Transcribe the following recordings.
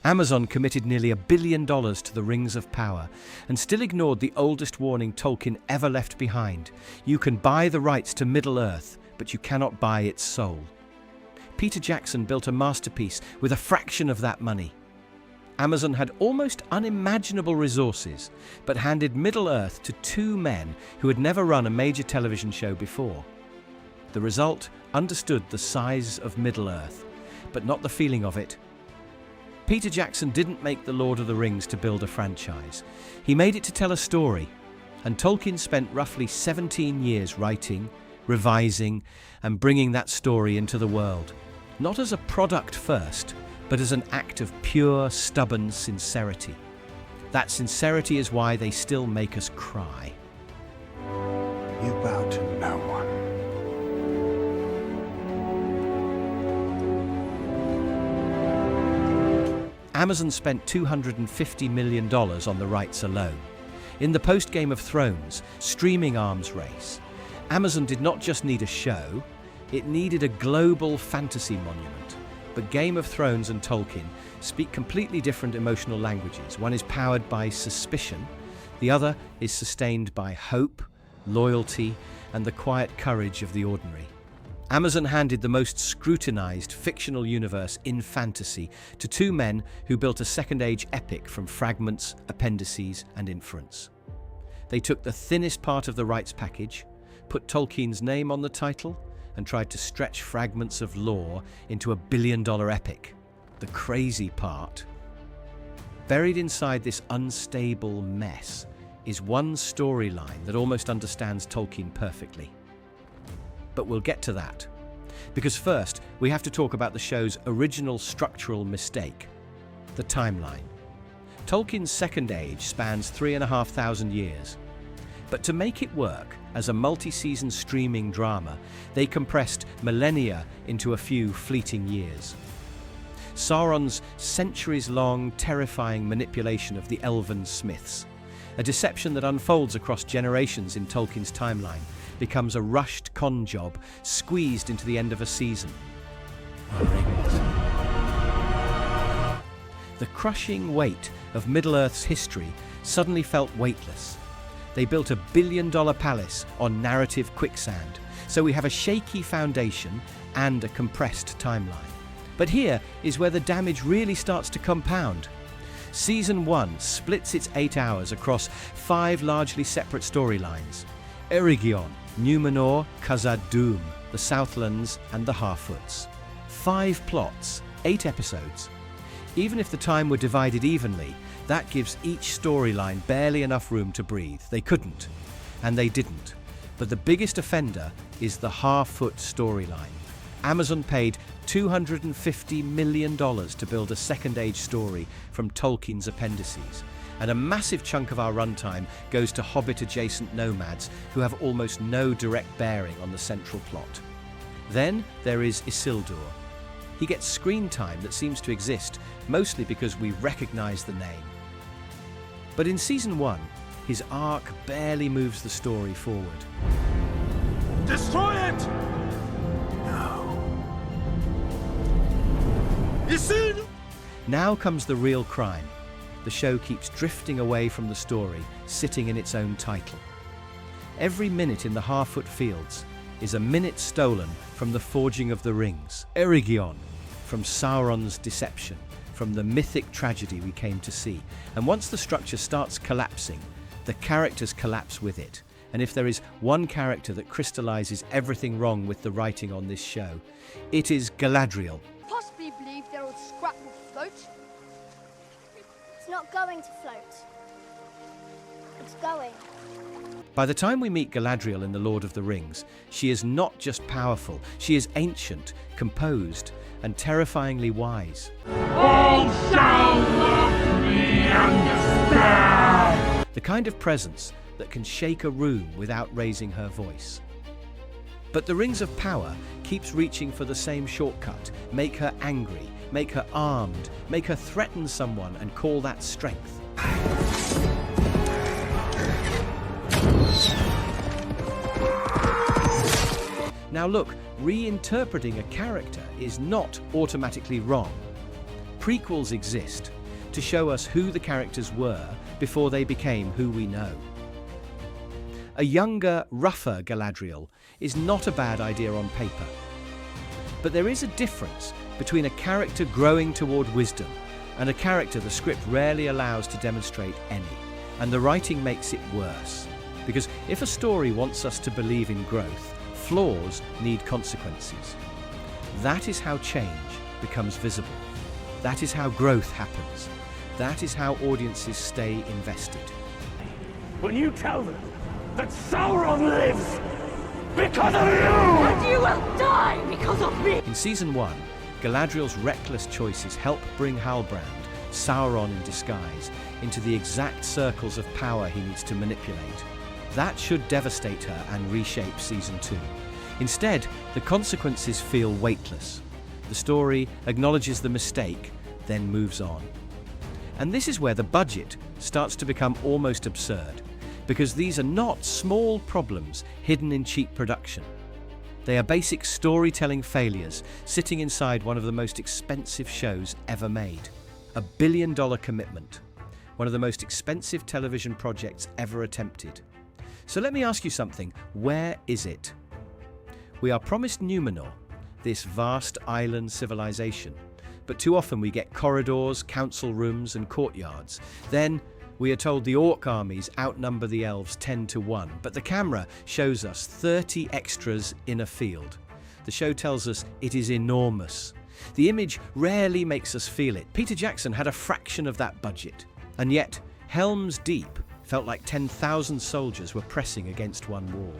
Amazon committed nearly $1 billion to the Rings of Power and still ignored the oldest warning Tolkien ever left behind. You can buy the rights to Middle-earth, but you cannot buy its soul. Peter Jackson built a masterpiece with a fraction of that money. Amazon had almost unimaginable resources, but handed Middle-earth to two men who had never run a major television show before. The result understood the size of Middle-earth, but not the feeling of it. Peter Jackson didn't make The Lord of the Rings to build a franchise. He made it to tell a story, and Tolkien spent roughly 17 years writing, revising, and bringing that story into the world. Not as a product first, but as an act of pure, stubborn sincerity. That sincerity is why they still make us cry. You bow to no one. Amazon spent $250 million on the rights alone. In the post-Game of Thrones streaming arms race, Amazon did not just need a show, it needed a global fantasy monument. But Game of Thrones and Tolkien speak completely different emotional languages. One is powered by suspicion, the other is sustained by hope, loyalty, and the quiet courage of the ordinary. Amazon handed the most scrutinized fictional universe in fantasy to two men who built a second-age epic from fragments, appendices, and inference. They took the thinnest part of the rights package, put Tolkien's name on the title, and tried to stretch fragments of lore into $1 billion epic. The crazy part: buried inside this unstable mess is one storyline that almost understands Tolkien perfectly. But we'll get to that, because first we have to talk about the show's original structural mistake: the timeline. Tolkien's Second Age spans 3,500 years. But to make it work as a multi-season streaming drama, they compressed millennia into a few fleeting years. Sauron's centuries-long, terrifying manipulation of the elven smiths, a deception that unfolds across generations in Tolkien's timeline, becomes a rushed con job squeezed into the end of a season. The crushing weight of Middle-earth's history suddenly felt weightless. They built $1 billion palace on narrative quicksand, so we have a shaky foundation and a compressed timeline. But here is where the damage really starts to compound. Season 1 splits its 8 hours across 5 largely separate storylines: Eregion, Numenor, Khazad-dûm, the Southlands, and the Harfoots. 5 plots, 8 episodes. Even if the time were divided evenly, that gives each storyline barely enough room to breathe. They couldn't, and they didn't. But the biggest offender is the Harfoot storyline. Amazon paid $250 million to build a second-age story from Tolkien's appendices, and a massive chunk of our runtime goes to Hobbit-adjacent nomads who have almost no direct bearing on the central plot. Then there is Isildur. He gets screen time that seems to exist, mostly because we recognize the name. But in Season 1, his arc barely moves the story forward. Destroy it! No. Isildur! Now comes the real crime. The show keeps drifting away from the story, sitting in its own title. Every minute in the Harfoot fields is a minute stolen from the forging of the rings, Eregion, from Sauron's deception, from the mythic tragedy we came to see. And once the structure starts collapsing, the characters collapse with it. And if there is one character that crystallizes everything wrong with the writing on this show, it is Galadriel. Possibly believe their old scrap will float. It's not going to float. It's going. By the time we meet Galadriel in The Lord of the Rings, she is not just powerful, she is ancient, composed, and terrifyingly wise. All shall love me and despair! The kind of presence that can shake a room without raising her voice. But the Rings of Power keeps reaching for the same shortcut: make her angry, make her armed, make her threaten someone and call that strength. Now look, reinterpreting a character is not automatically wrong. prequels exist to show us who the characters were before they became who we know. A younger, rougher Galadriel is not a bad idea on paper. But there is a difference between a character growing toward wisdom and a character the script rarely allows to demonstrate any, and the writing makes it worse. Because if a story wants us to believe in growth, flaws need consequences. That is how change becomes visible. That is how growth happens. That is how audiences stay invested. When you tell them that Sauron lives because of you! And you will die because of me! In Season 1, Galadriel's reckless choices help bring Halbrand, Sauron in disguise, into the exact circles of power he needs to manipulate. That should devastate her and reshape Season 2. Instead, the consequences feel weightless. The story acknowledges the mistake, then moves on. And this is where the budget starts to become almost absurd, because these are not small problems hidden in cheap production. They are basic storytelling failures sitting inside one of the most expensive shows ever made. $1 billion commitment, one of the most expensive television projects ever attempted. So let me ask you something, where is it? We are promised Numenor, this vast island civilization, but too often we get corridors, council rooms and courtyards. Then we are told the orc armies outnumber the elves 10-1, but the camera shows us 30 extras in a field. The show tells us it is enormous. The image rarely makes us feel it. Peter Jackson had a fraction of that budget, and yet Helm's Deep felt like 10,000 soldiers were pressing against one wall.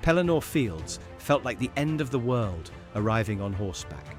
Pelennor Fields felt like the end of the world arriving on horseback.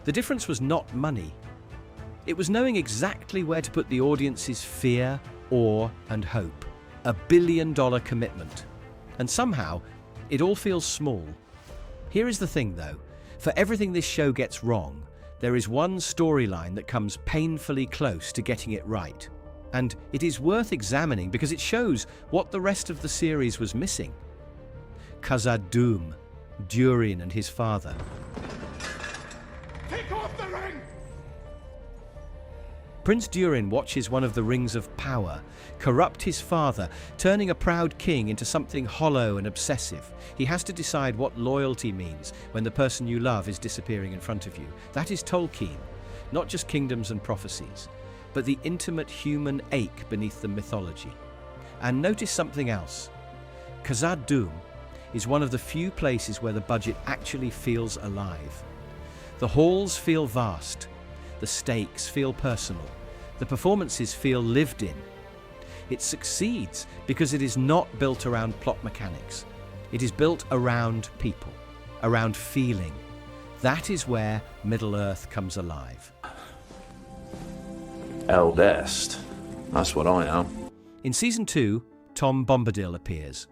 The difference was not money. It was knowing exactly where to put the audience's fear, awe, and hope. $1 billion commitment. And somehow, it all feels small. Here is the thing, though. For everything this show gets wrong, there is one storyline that comes painfully close to getting it right. And it is worth examining because it shows what the rest of the series was missing. Khazad-dûm, Durin and his father. Take off the ring! Prince Durin watches one of the rings of power corrupt his father, turning a proud king into something hollow and obsessive. He has to decide what loyalty means when the person you love is disappearing in front of you. That is Tolkien, not just kingdoms and prophecies, but the intimate human ache beneath the mythology. And notice something else. Khazad-dûm is one of the few places where the budget actually feels alive. The halls feel vast. The stakes feel personal. The performances feel lived in. It succeeds because it is not built around plot mechanics. It is built around people, around feeling. That is where Middle-earth comes alive. Eldest. That's what I am. In Season 2, Tom Bombadil appears.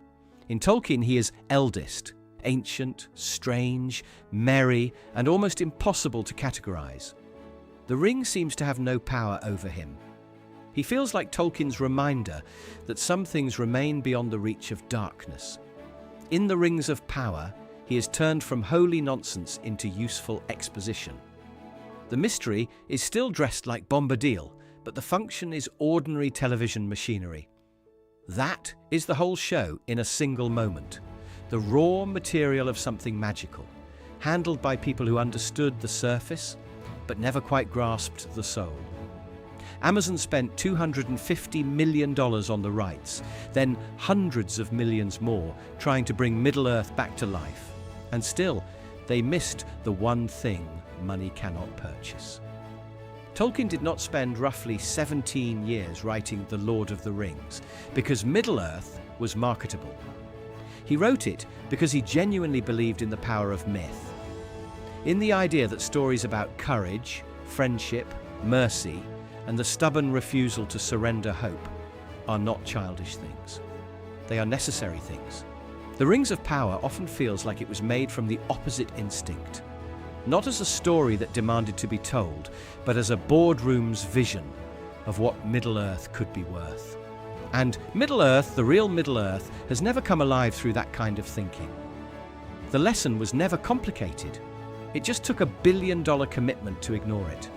In Tolkien, he is eldest, ancient, strange, merry, and almost impossible to categorize. The ring seems to have no power over him. He feels like Tolkien's reminder that some things remain beyond the reach of darkness. In the Rings of Power, he is turned from holy nonsense into useful exposition. The mystery is still dressed like Bombadil, but the function is ordinary television machinery. That is the whole show in a single moment. The raw material of something magical, handled by people who understood the surface, but never quite grasped the soul. Amazon spent $250 million on the rights, then hundreds of millions more trying to bring Middle-earth back to life. And still, they missed the one thing money cannot purchase. Tolkien did not spend roughly 17 years writing The Lord of the Rings because Middle-earth was marketable. He wrote it because he genuinely believed in the power of myth, in the idea that stories about courage, friendship, mercy, and the stubborn refusal to surrender hope are not childish things. They are necessary things. The Rings of Power often feels like it was made from the opposite instinct, not as a story that demanded to be told, but as a boardroom's vision of what Middle-earth could be worth. And Middle-earth, the real Middle-earth, has never come alive through that kind of thinking. The lesson was never complicated. It just took a $1 billion commitment to ignore it.